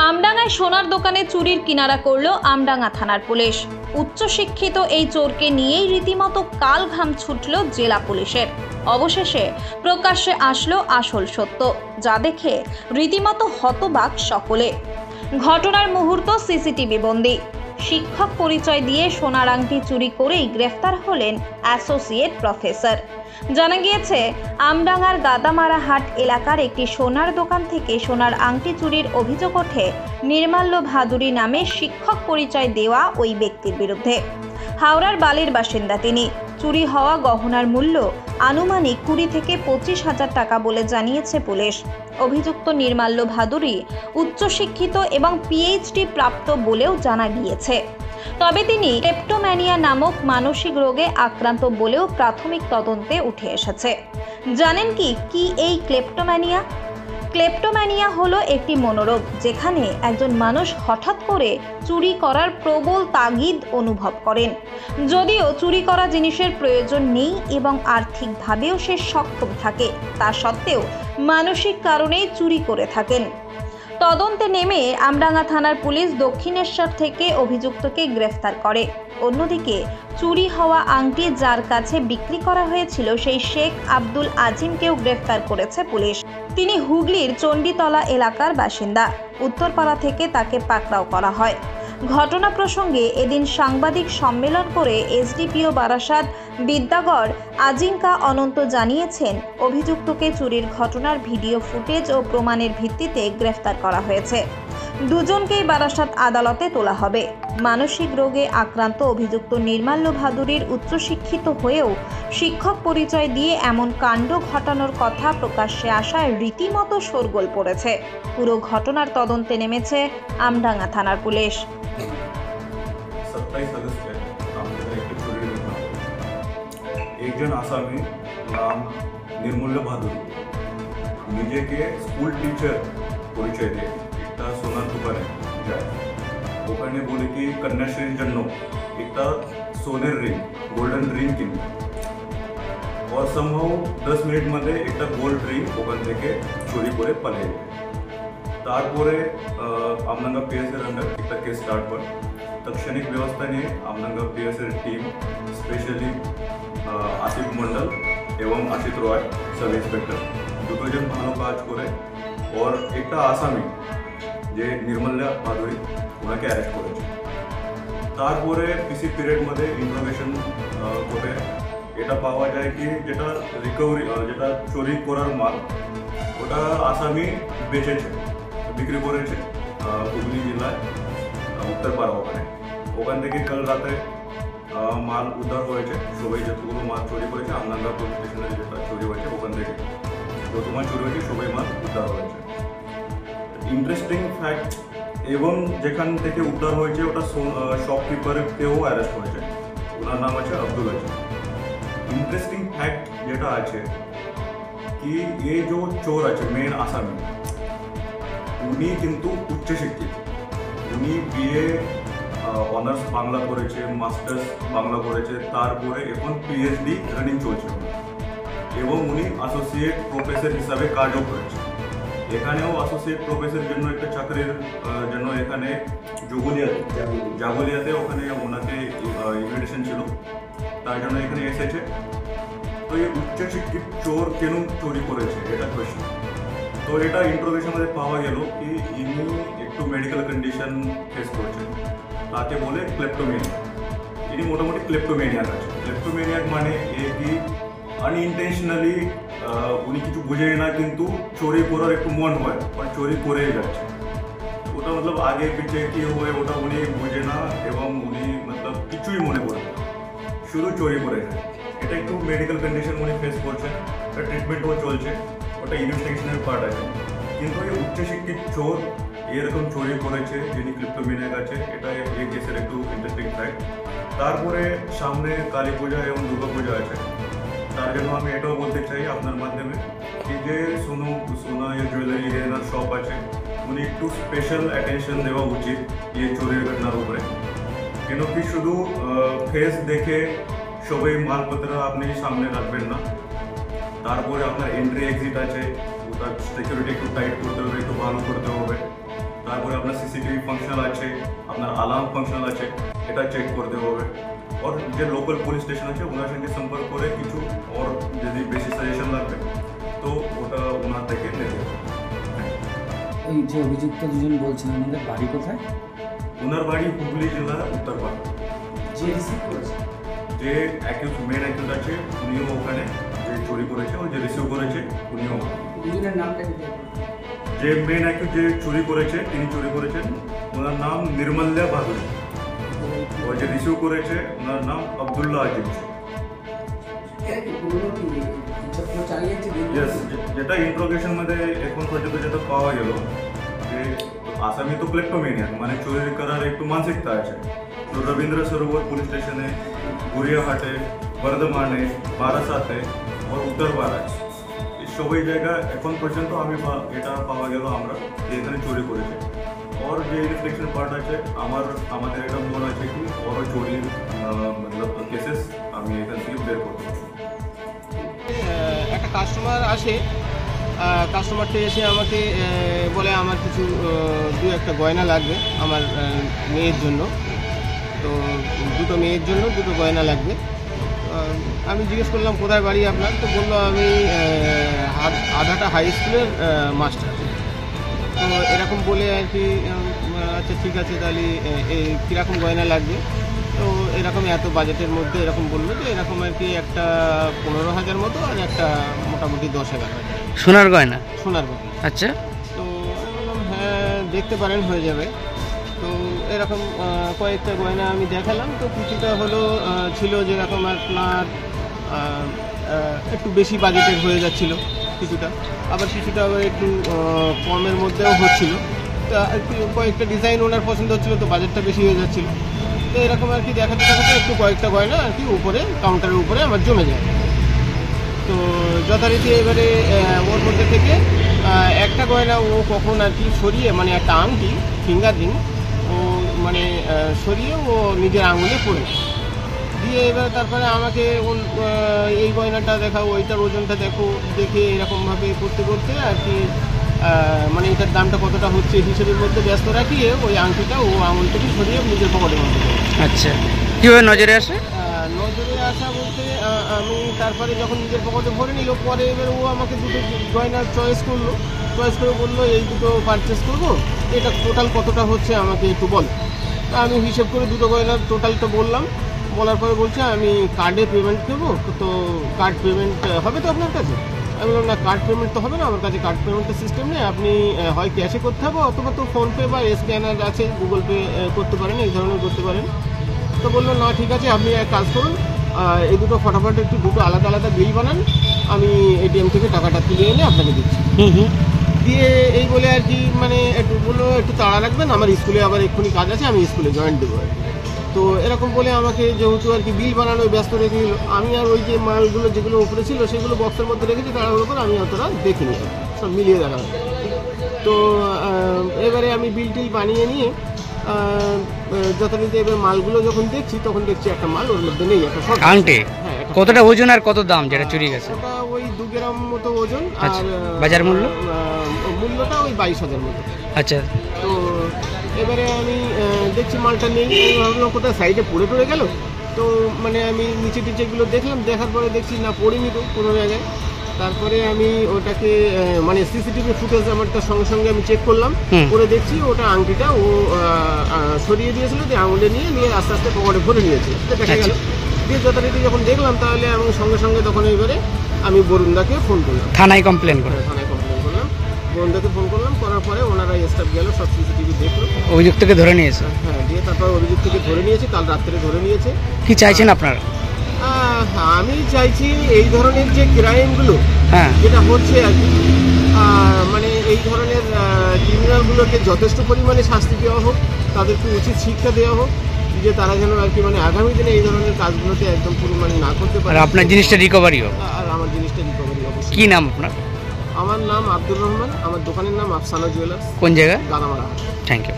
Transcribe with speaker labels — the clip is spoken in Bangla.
Speaker 1: আমডাঙ্গায় সোনার দোকানে চুরির কিনারা করল আমডাঙ্গা থানার পুলিশ। উচ্চশিক্ষিত এই চোরকে নিয়েই রীতিমতো কাল ঘাম ছুটল জেলা পুলিশের। অবশেষে প্রকাশ্যে আসলো আসল সত্য, যা দেখে রীতিমতো হতবাক সকলে। ঘটনার মুহূর্ত সিসিটিভি বন্দী। শিক্ষক পরিচয় দিয়ে সোনার আংটি চুরি করেই গ্রেফতার হলেন অ্যাসোসিয়েট প্রফেসর। জানা গিয়েছে, আমডাঙ্গার গাদামারা হাট এলাকার একটি সোনার দোকান থেকে সোনার আংটি চুরির অভিযোগ ওঠে নির্মাল্য ভাদুরী নামে শিক্ষক পরিচয় দেওয়া ওই ব্যক্তির বিরুদ্ধে। হাওড়ার বালির বাসিন্দা তিনি। চুরি হওয়া গহনার মূল্য আনুমানিক 20 থেকে 25,000 টাকা বলে জানিয়েছে পুলিশ। অভিযুক্ত নির্মাল্য ভাদুরী উচ্চশিক্ষিত এবং পিএইচডি প্রাপ্ত বলেও জানা গিয়েছে। তবে তিনি ক্লেপ্টোম্যানিয়া নামক মানসিক রোগে আক্রান্ত বলেও প্রাথমিক তদন্তে উঠে এসেছে। জানেন কি এই ক্লেপ্টোম্যানিয়া? ক্লেপ্টোম্যানিয়া হলো একটি মনোরোগ, যেখানে একজন মানুষ হঠাৎ করে চুরি করার প্রবল তাগিদ অনুভব করেন। যদিও চুরি করা জিনিসের প্রয়োজন নেই এবং আর্থিকভাবেও সে সক্ষম থাকে, তা সত্ত্বেও মানসিক কারণেই চুরি করে থাকেন। তদন্তে নেমে আমডাঙ্গা থানার পুলিশ দক্ষিণেশ্বর থেকে অভিযুক্তকে গ্রেফতার করে। অন্যদিকে চুরি হওয়া আংটি যার কাছে বিক্রি করা হয়েছিল সেই শেখ আব্দুল আজিমকেও গ্রেফতার করেছে পুলিশ। তিনি হুগলির চণ্ডীতলা এলাকার বাসিন্দা। উত্তরপাড়া থেকে তাকে পাকড়াও করা হয়। ঘটনা প্রসঙ্গে এদিন সাংবাদিক সম্মেলন করে এসডিপিও বারাসাত বিদ্যাগড় আজিঙ্কা অনন্ত জানিয়েছেন, অভিযুক্তকে চুরির ঘটনার ভিডিও ফুটেজ ও প্রমাণের ভিত্তিতে গ্রেফতার করা হয়েছে। দুজনকেই বারাসাত আদালতে তোলা হবে। মানসিক রোগে আক্রান্ত অভিযুক্ত নির্মাল্য ভাদুরীর উচ্চশিক্ষিত হয়েও শিক্ষক পরিচয় দিয়ে এমন কাণ্ড ঘটানোর কথা প্রকাশ্যে আসায় রীতিমতো শোরগোল পড়েছে। পুরো ঘটনার তদন্তে নেমেছে আমডাঙ্গা থানার পুলিশ।
Speaker 2: 27 अगस्त है एक चोरी घटना। एक जन आसामी नाम निर्मल्य भादुरी নিজেকে স্কুল টিচার পরিচয় দিয়ে একটা সোনার দোকানে যায়। ওখানে বলে কি কন্যাশ্রীর জন্য একটা সোনের রিং, গোল্ডেন রিং কিনবে। और somehow 10 মিনিট মধ্যে একটা গোল্ড রিং ওখান থেকে চুরি করে পালিয়ে যায়। তারপরে আমডাঙ্গা পিএসের আন্ডার একটা কেস স্টার্ট হয়। तत्क्षणिक व्यवस्था ने আমডাঙ্গা পিএসের टीम स्पेशली आसिफ मंडल एवं आशित रॉय सब इंस्पेक्टर দুজন ভালো কাজ করে और একটা আসামি যে নির্মল্য ভাদুরী ওনাকে অ্যারেস্ট করেছে। তারপরে পিসি পিরিয়ড মধ্যে ইনফরমেশন করে এটা পাওয়া যায় কি যেটা রিকভারি যেটা চুরি করার মাল ওটা আসামি বেচেছে, বিক্রি করেছে হুগলি জেলায় উত্তরপাড়া ওখান থেকে কাল রাতে মাল উদ্ধার হয়েছে। সবাই যতগুলো মাল চুরি করেছে আমডাঙ্গা পুলিশ স্টেশনে যেটা চুরি হয়েছে ওখান থেকে যত মাল চুরি হয়েছে সবাই মাল উদ্ধার হয়েছে। ইন্টারেস্টিং ফ্যাক্ট এবং যেখান থেকে উদ্ধার হয়েছে ওটা শপকিপারকেও অ্যারেস্ট হয়েছে, ওনার নাম আছে আব্দুল আজিম। ইন্টারেস্টিং ফ্যাক্ট যেটা আছে কি এই যে চোর আছে মেন আসামি উনি কিন্তু উচ্চশিক্ষিত। উনি বিএ অনার্স বাংলা করেছে, মাস্টার্স বাংলা করেছে, তারপরে এখন পিএইচডি রানিং চলছে এবং উনি অ্যাসোসিয়েট প্রফেসর হিসাবে কাজও করেছে। এখানেও অ্যাসোসিয়েট প্রফেসর জন্য একটা চাকরির জন্য এখানে জাগুলিয়াতে ওখানে ওনাকে ইনভিটেশন ছিল, তার জন্য এখানে এসেছে। তো এই উচ্চশিক্ষিত চোর কেন চুরি করেছে এটা কোয়েশ্চেন। তো এটা ইন্ট্রোগেশনে পাওয়া গেল কি ইনি একটু মেডিকেল কন্ডিশন ফেস করছেন, তাকে বলে ক্লেপ্টোমেনিয়া। ইনি মোটামুটি ক্লেপ্টোমেনিয়াক আছে। ক্লেপ্টোমেনিয়াক মানে কি আনইনটেনশনালি উনি কিছু বুঝে না কিন্তু চুরি করার একটু মন হয় আর চুরি করেই যাচ্ছে। ওটা মতলব আগে পিছিয়ে কি হয় ওটা উনি বুঝে না এবং উনি মতলব কিছুই মনে করে না, শুধু চুরি করে যায়। এটা একটু মেডিকেল কন্ডিশন উনি ফেস করছেন, তার ট্রিটমেন্টও চলছে, ওটা ইনভেস্টিগেশনের পার্ট আছে। কিন্তু এই উচ্চশিক্ষিত চোর এরকম চুরি করেছে যিনি ক্লিপ্টোমেনিয়াক আছে, এটা এই কেসের একটু ইন্টারেস্টিং ফ্যাক্ট। তারপরে সামনে কালী পূজা এবং দুর্গা পূজা আছে, তার জন্য আমি এটাও বলতে চাই আপনার মাধ্যমে কি যে সোনা জুয়েলারি এনার শপ আছে উনি একটু স্পেশাল অ্যাটেনশন দেওয়া উচিত এই চোরের ঘটনার উপরে। কেন কি শুধু ফেস দেখে সবাই মালপত্র আপনি সামনে রাখবেন না, তারপরে আপনার এন্ট্রি এক্সিট আছে ওটার সিকিউরিটি একটু টাইট করতে হবে, একটু ভালো করতে হবে। তারপরে আপনার সিসিটিভি ফাংশন আছে, আপনার আলার্ম ফাংশন আছে, এটা চেক করতে হবে। আর যে লোকাল পুলিশ স্টেশন আছে ওনার সঙ্গে সম্পর্ক করে কিছু আর যদি বেশি সাজেশন লাগবে তো ওটা ওনার থেকে নেবে।
Speaker 3: এই যে অভিযুক্ত দুজন বলছেন ওনাদের বাড়ি কোথায়?
Speaker 2: ওনার বাড়ি হুগলি জেলার উত্তরপাড়া।
Speaker 3: যে রিসিভ করেছে,
Speaker 2: যে মেন অ্যাকিউজ আছে উনিও ওখানে, যে চুরি করেছে ও যে রিসিভ করেছে উনিও।
Speaker 3: দুজনের নামটা কি?
Speaker 2: যে মেন অ্যাকিউজ যে চুরি করেছে তিনি চুরি করেছেন, ওনার নাম নির্মল্য বাদুড়ি। ও যে রিসিভ করেছে ওনার নাম আব্দুল্লাহ আজিজ। যেটা ইন্ট্রোগেশন मध्ये এখন পর্যন্ত যেটা পাওয়া গেল যে আসামি তো ক্লেপ্টোমেনিয়াক, মানে চুরি করার একটু মানসিকতা আছে। তো রবীন্দ্র সরোবর পুলিশ স্টেশনে, গড়িয়াহাটে, বর্ধমানে, বারাসাতে আর উত্তরপাড়া, এই সবই জায়গা এখন পর্যন্ত এটা পাওয়া গেল আমরা যে এখানে চুরি করেছে। और যে রিফ্লেকশন পার্ট আছে আমাদের এটা মনে আছে কি ওর চুরির মতলব কেসেস আমি এখান থেকে বের করতে পারবো।
Speaker 4: একটা কাস্টমার আসে, কাস্টমারটা এসে আমাকে বলে আমার কিছু দু একটা গয়না লাগবে আমার মেয়ের জন্য। তো দুটো মেয়ের জন্য দুটো গয়না লাগবে। আমি জিজ্ঞেস করলাম কোথায় বাড়ি আপনার? তো বললো আমি আধাটা হাই স্কুলের মাস্টার। তো এরকম বলে আর কি, আচ্ছা ঠিক আছে তাহলে কীরকম গয়না লাগবে? তো এরকম এত বাজেটের মধ্যে এরকম বললো যে এরকম আর কি একটা 15,000 মতো আর একটা মোটামুটি 10,000।
Speaker 5: সোনার গয়না?
Speaker 4: সোনার গয়না।
Speaker 5: আচ্ছা।
Speaker 4: তো আমি বললাম হ্যাঁ দেখতে পারেন, হয়ে যাবে। তো এরকম কয়েকটা গয়না আমি দেখালাম। তো কিছুটা হলো ছিল যেরকম আপনার একটু বেশি বাজেটের হয়ে যাচ্ছিল কিছুটা, আবার কিছুটা আবার একটু কমের মধ্যেও হচ্ছিল। তা আর কি কয়েকটা ডিজাইন ওনার পছন্দ হচ্ছিলো, তো বাজেটটা বেশি হয়ে যাচ্ছিলো। তো এরকম আর কি দেখাতে দেখাতে একটু কয়েকটা গয়না আর কি উপরে কাউন্টারের উপরে আমার জমে যায়। তো যথারীতি এবারে ওর মধ্যে থেকে একটা গয়না ও কখন আর কি সরিয়ে, মানে একটা আংটি ফিঙ্গার রিং ও মানে সরিয়ে ও নিজের আঙুলে পরে দিয়ে এবার তারপরে আমাকে এই গয়নাটা দেখাও, ওইটার ওজনটা দেখো, দেখে এরকমভাবে করতে করতে আর কি মানে এটার দামটা কতটা হচ্ছে হিসেবের মধ্যে ব্যস্ত রাখিয়ে ওই আংটিটা ও আঙুল থেকে সরিয়ে নিজের পকেটের মধ্যে।
Speaker 5: আচ্ছা, কীভাবে নজরে আসে?
Speaker 4: নজরে আসা বলতে আমি তারপরে যখন নিজের পকেটে ভরে নিল, পরে এবার ও আমাকে দুটো গয়নার চয়েস করলো। চয়েস করে বললো এই দুটো পারচেস করবো, এটা টোটাল কতটা হচ্ছে আমাকে একটু বল। তা আমি হিসেব করে দুটো গয়নার টোটালটা বললাম। বলার পরে বলছে আমি কার্ডে পেমেন্ট করবো, তো কার্ড পেমেন্ট হবে তো আপনার কাছে? আমি বললাম না, কার্ড পেমেন্ট তো হবে না, আমার কাছে কার্ড পেমেন্টের সিস্টেম নেই। আপনি হয় ক্যাশে করতে হবে অথবা তো ফোনপে বা স্ক্যানার আছে, গুগল পে করতে পারেন, এই ধরনের করতে পারেন। তো বললো না ঠিক আছে, আপনি এক কাজ করুন, এই দুটো ফটাফট একটু দুটো আলাদা আলাদা বিল বানান, আমি এটিএম থেকে টাকাটা তুলে এনে আপনাকে দিচ্ছি। দিয়ে এই বলে আর কি মানে একটু বললো একটু তাড়া রাখবেন, আমার স্কুলে আবার এক্ষুনি কাজ আছে, আমি স্কুলে জয়েন্ট দেবো আর কি। তো এরকম বলে আমাকে যেহেতু আর কি বিল বানানো ব্যস্ত রেখে দিল, আমি আর ওই যে মালগুলো যেগুলো উপরে ছিল সেগুলো বক্সের মধ্যে রেখেছি, তাড়াহুড়ো করে আমি অতটা দেখিনি, সব মিলিয়ে দেখা হয়। তো এবারে আমি বিল টিল বানিয়ে নিয়ে যথারীতি এবার মালগুলো যখন দেখছি তখন দেখছি একটা মাল ওর মধ্যে নেই, একটা শর্ট
Speaker 5: আংটি। কতটা ওজন আর কত দাম যেটা চুরি গেছে?
Speaker 4: ওটা ওই 2 গ্রাম মতো ওজন।
Speaker 5: আচ্ছা,
Speaker 4: আর
Speaker 5: বাজার মূল্য?
Speaker 4: মূল্যটা ওই 22,000 মতো।
Speaker 5: আচ্ছা।
Speaker 4: তো এবারে আমি দেখছি মালটা নেই, ভাবলাম কোথায় সাইডে পড়ে গেল। তো মানে আমি নিচে টিচেগুলো দেখলাম, দেখার পরে দেখছি না পড়িনি তো কোনো জায়গায়। তারপরে আমি ওটাকে মানে সিসিটিভি ফুটেজ আমারটার সঙ্গে সঙ্গে আমি চেক করলাম, করে দেখছি ওটা আংটিটা ও সরিয়ে দিয়েছিল, দিয়ে আঙুলে নিয়ে আস্তে আস্তে পকেটে ভরে নিয়েছে, দেখা গেল। দিয়ে যথারীতি যখন দেখলাম তাহলে আমি সঙ্গে সঙ্গে তখন এবারে আমি বরুণদাকে ফোন করলাম,
Speaker 5: থানায় কমপ্লেন করে।
Speaker 4: থানায় কমপ্লেন করলাম, বরুণদাকে ফোন করলাম, করার পরে ওনারা স্টাফ গেল, সব সিসিটিভি দেখলো,
Speaker 5: অভিযুক্তকে ধরে নিয়েছে।
Speaker 4: হ্যাঁ, দিয়ে তারপর অভিযুক্তকে ধরে নিয়েছে, কাল রাত্রে ধরে নিয়েছে।
Speaker 5: কি চাইছেন আপনারা?
Speaker 4: আমি চাইছি এই ধরনের যে ক্রাইমগুলো যেটা হচ্ছে আর কি, মানে এই ধরনের ক্রিমিনালগুলোকে যথেষ্ট পরিমাণে শাস্তি দেওয়া হোক, তাদেরকে উচিত শিক্ষা দেওয়া হোক, যে তারা যেন আর কি মানে আগামী দিনে এই ধরনের কাজগুলোতে একদম পরিমাণে না করতে পারে।
Speaker 5: আর আপনার জিনিসটা রিকভারি হোক।
Speaker 4: আর আমার জিনিসটা রিকভারি অবশ্যই।
Speaker 5: কি নাম আপনার?
Speaker 4: আমার নাম আব্দুর রহমান, আমার দোকানের নাম আফসানা জুয়েলার্স।
Speaker 5: কোন জায়গা?
Speaker 4: গাদামারা।
Speaker 5: Thank you.